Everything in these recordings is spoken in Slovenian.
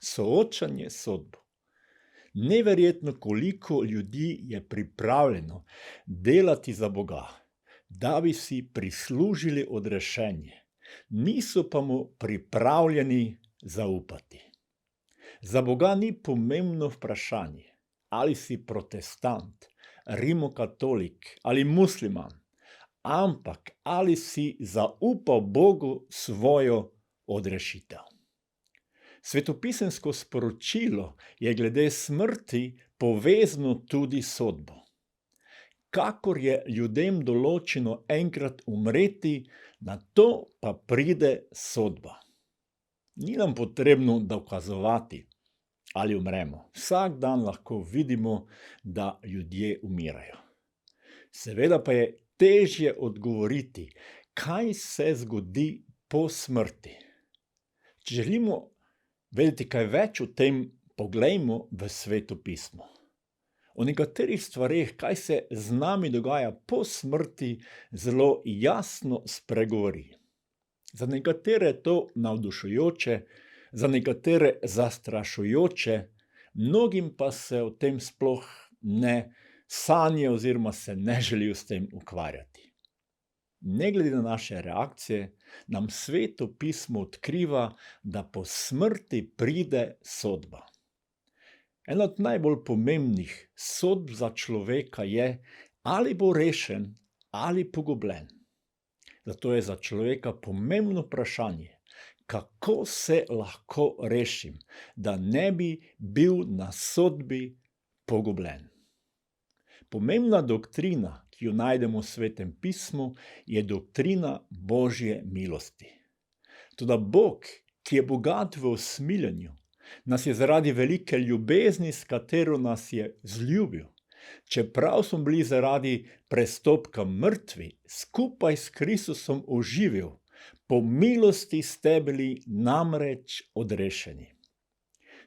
Soočanje s sodbo. Neverjetno, koliko ljudi je pripravljeno delati za Boga, da bi si prislužili odrešenje, niso pa mu pripravljeni zaupati. Za Boga ni pomembno vprašanje, ali si protestant, rimokatolik ali musliman, ampak ali si zaupal Bogu svojo odrešitev. Svetopisemsko sporočilo je glede smrti povezano tudi s sodbo. Kakor je ljudem določeno enkrat umreti, na to pa pride sodba. Ni nam potrebno dokazovati, ali umremo. Vsak dan lahko vidimo, da ljudje umirajo. Seveda pa je težje odgovoriti, kaj se zgodi po smrti. Če želimo vedeti kaj več o tem, poglejmo v Sveto pismo. O nekaterih stvareh, kaj se z nami dogaja po smrti, zelo jasno spregovori. Za nekatere je to navdušujoče, za nekatere zastrašujoče, mnogim pa se o tem sploh ne sanja oziroma se ne želijo s tem ukvarjati. Ne glede na naše reakcije, nam Sveto pismo odkriva, da po smrti pride sodba. Ena od najbolj pomembnih sodb za človeka je, ali bo rešen ali pogubljen. Zato je za človeka pomembno vprašanje, kako se lahko rešim, da ne bi bil na sodbi pogubljen. Pomembna doktrina, ki jo najdemo v Svetem pismu, je doktrina Božje milosti. Toda Bog, ki je bogat v usmiljenju, nas je zaradi velike ljubezni, s katero nas je vzljubil, čeprav smo bili zaradi prestopka mrtvi, skupaj s Kristusom oživil, po milosti ste bili namreč odrešeni.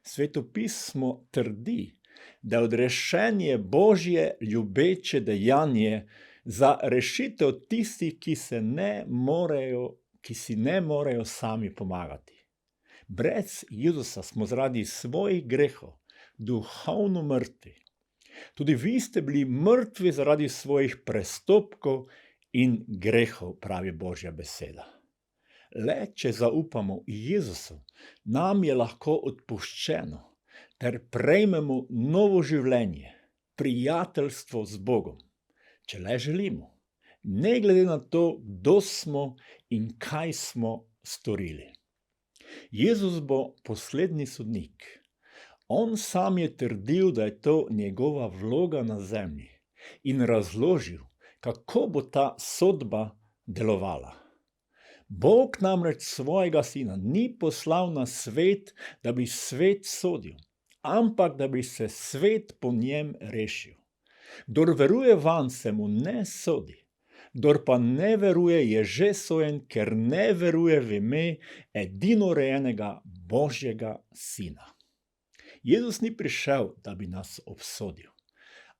Sveto pismo trdi, da je odrešenje Božje ljubeče dejanje za rešitev tistih, ki si ne morejo sami pomagati. Brez Jezusa smo zaradi svojih grehov duhovno mrtvi. Tudi vi ste bili mrtvi zaradi svojih prestopkov in grehov, pravi Božja beseda. Le če zaupamo Jezusu, nam je lahko odpuščeno, ter prejmemo novo življenje, prijateljstvo z Bogom, če le želimo, ne glede na to, kdo smo in kaj smo storili. Jezus bo poslednji sodnik. On sam je trdil, da je to njegova vloga na zemlji in razložil, kako bo ta sodba delovala. Bog namreč svojega sina ni poslal na svet, da bi svet sodil, ampak da bi se svet po njem rešil. Kdor veruje vanj, se mu ne sodi. Kdor pa ne veruje, je že sojen, ker ne veruje v ime edinorojenega Božjega sina. Jezus ni prišel, da bi nas obsodil,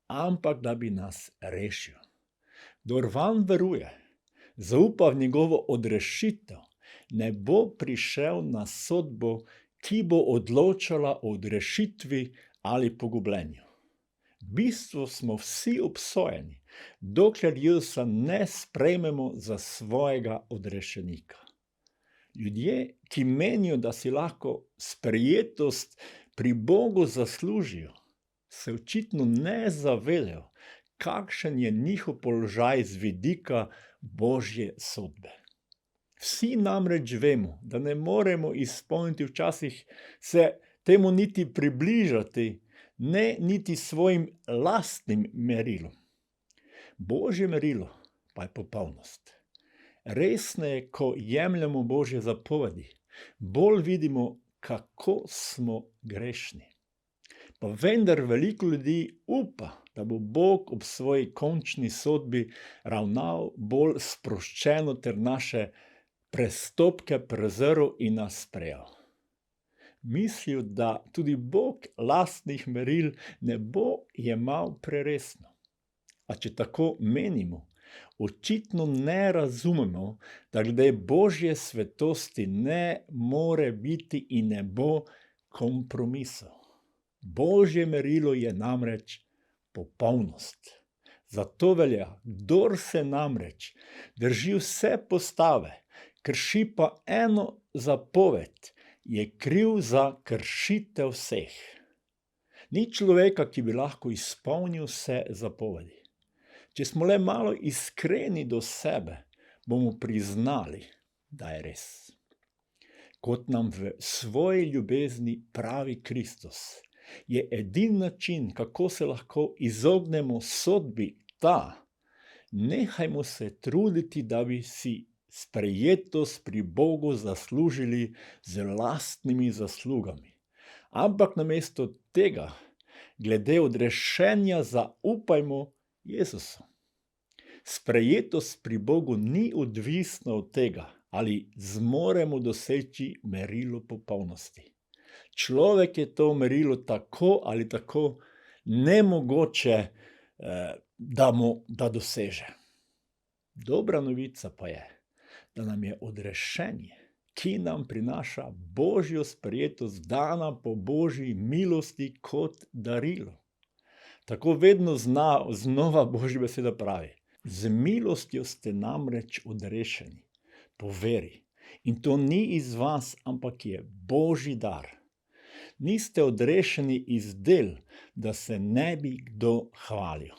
ampak da bi nas rešil. Kdor vanj veruje, zaupa v njegovo odrešitev, ne bo prišel na sodbo, ki bo odločala o odrešitvi ali pogubljenju. V bistvu smo vsi obsojeni, dokler Jezusa ne sprejmemo za svojega odrešenika. Ljudje, ki menijo, da si lahko sprejetost pri Bogu zaslužijo, se očitno ne zavedajo, kakšen je njihov položaj z vidika Božje sodbe. Vsi namreč vemo, da ne moremo izpolniti, včasih se temu niti približati, ne niti svojim lastnim merilom. Božje merilo pa je popolnost. Resneje, ko jemljemo Božje zapovedi, bolj vidimo, kako smo grešni. Pa vendar veliko ljudi upa, da bo Bog ob svoji končni sodbi ravnal bolj sproščeno ter naše prestopke prezrl in nas sprejel. Mislijo, da tudi Bog lastnih meril ne bo jemal preresno. A če tako menimo, očitno ne razumemo, da glede Božje svetosti ne more biti in ne bo kompromisov. Božje merilo je namreč popolnost. Zato velja, kdor se namreč drži vse postave, krši pa eno zapoved, je kriv za kršitev vseh. Ni človeka, ki bi lahko izpolnil vse zapovedi. Če smo le malo iskreni do sebe, bomo priznali, da je res. Kot nam v svoji ljubezni pravi Kristus, je edini način, kako se lahko izognemo sodbi, ta: nehajmo se truditi, da bi si sprejetost pri Bogu zaslužili z lastnimi zaslugami. Ampak namesto tega, glede odrešenja, zaupajmo Jezusu. Sprejetost pri Bogu ni odvisna od tega, ali zmoremo doseči merilo popolnosti. Človek je to merilo tako ali tako nemogoče, da doseže. Dobra novica pa je, da nam je odrešenje, ki nam prinaša Božjo sprejetost, dana po Božji milosti kot darilo. Tako vedno znova Božja beseda pravi: z milostjo ste namreč odrešeni po veri. In to ni iz vas, ampak je Božji dar. Niste odrešeni iz del, da se ne bi kdo hvalil.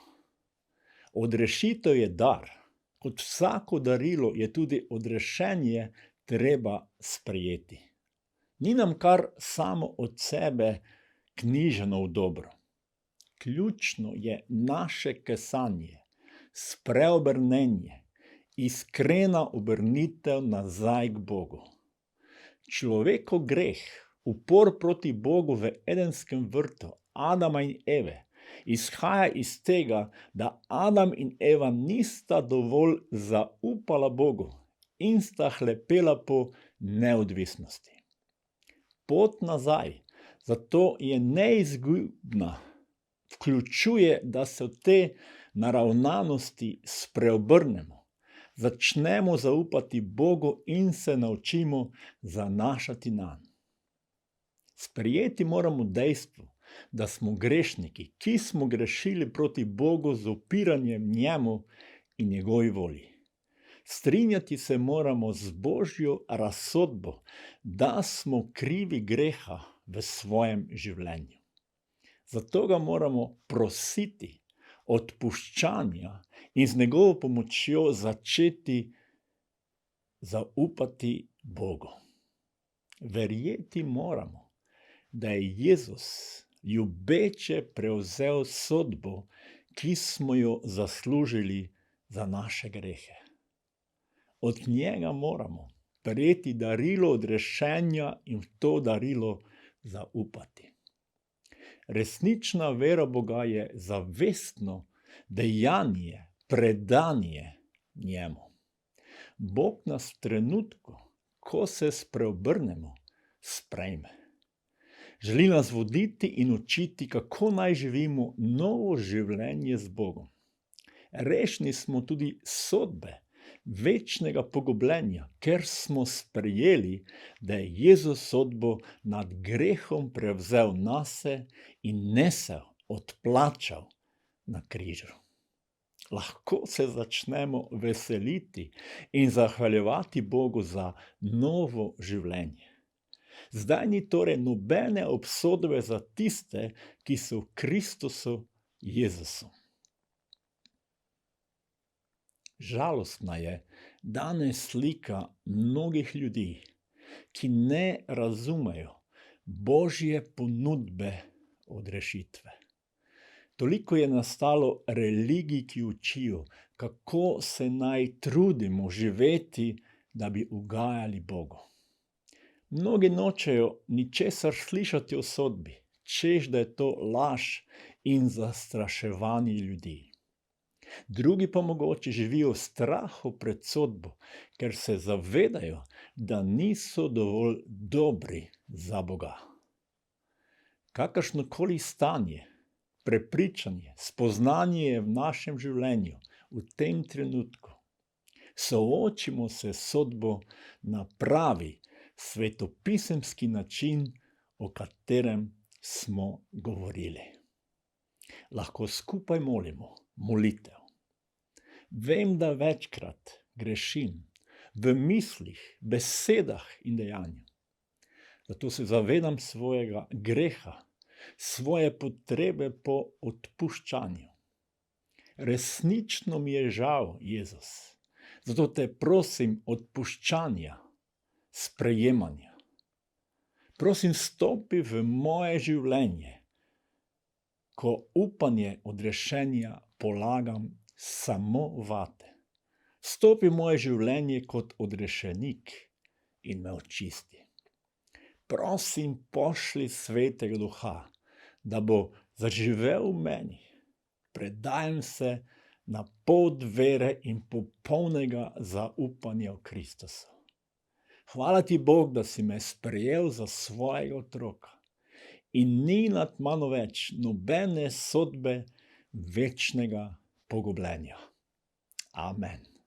Odrešitev je dar. Kot vsako darilo je tudi odrešenje treba sprejeti. Ni nam kar samo od sebe knjiženo v dobro. Ključno je naše kesanje, spreobrnenje, iskrena obrnitev nazaj k Bogu. Človekov greh, upor proti Bogu v Edenskem vrtu Adama in Eve, izhaja iz tega, da Adam in Eva nista dovolj zaupala Bogu in sta hlepela po neodvisnosti. Pot nazaj zato je neizgubna, vključuje, da se v te naravnanosti spreobrnemo, začnemo zaupati Bogu in se naučimo zanašati nanj. Sprejeti moramo dejstvo, da smo grešniki, ki smo grešili proti Bogu z upiranjem njemu in njegovi volji. Strinjati se moramo z Božjo razsodbo, da smo krivi greha v svojem življenju. Zato ga moramo prositi odpuščanja in z njegovo pomočjo začeti zaupati Bogu. Verjeti moramo, da je Jezus ljubeče prevzel sodbo, ki smo jo zaslužili za naše grehe. Od njega moramo prejeti darilo odrešenja in v to darilo zaupati. Resnična vera Boga je zavestno dejanje, predanje njemu. Bog nas v trenutku, ko se spreobrnemo, sprejme. Želi nas voditi in učiti, kako naj živimo novo življenje z Bogom. Rešeni smo tudi sodbe, večnega pogubljenja, ker smo sprejeli, da je Jezus sodbo nad grehom prevzel nase in nesel, odplačal na križu. Lahko se začnemo veseliti in zahvaljevati Bogu za novo življenje. Zdaj ni torej nobene obsodbe za tiste, ki so v Kristusu Jezusu. Žalostna je danes slika mnogih ljudi, ki ne razumejo Božje ponudbe odrešitve. Toliko je nastalo religij, ki učijo, kako se naj trudimo živeti, da bi ugajali Bogu. Mnogi nočejo ničesar slišati o sodbi, češ da je to laž in zastraševanje ljudi. Drugi pa mogoče živijo v strahu pred sodbo, ker se zavedajo, da niso dovolj dobri za Boga. Kakršnokoli stanje, prepričanje, spoznanje je v našem življenju v tem trenutku, soočimo se s sodbo na pravi svetopisemski način o katerem smo govorili. Lahko skupaj molimo molitev. Vem, da večkrat grešim v mislih, besedah in dejanju. Zato se zavedam svojega greha, svoje potrebe po odpuščanju. Resnično mi je žal, Jezus. Zato te prosim odpuščanja, sprejemanja. Prosim, stopi v moje življenje, ko upanje odrešenja polagam samo vate. Stopi v moje življenje kot odrešenik in me očisti. Prosim, pošli Svetega Duha, da bo zaživel v meni. Predajam se na pot vere in popolnega zaupanja v Kristusa. Hvala ti, Bog, da si me sprejel za svojega otroka in ni nad mano več nobene sodbe večnega pogubljenja. Amen.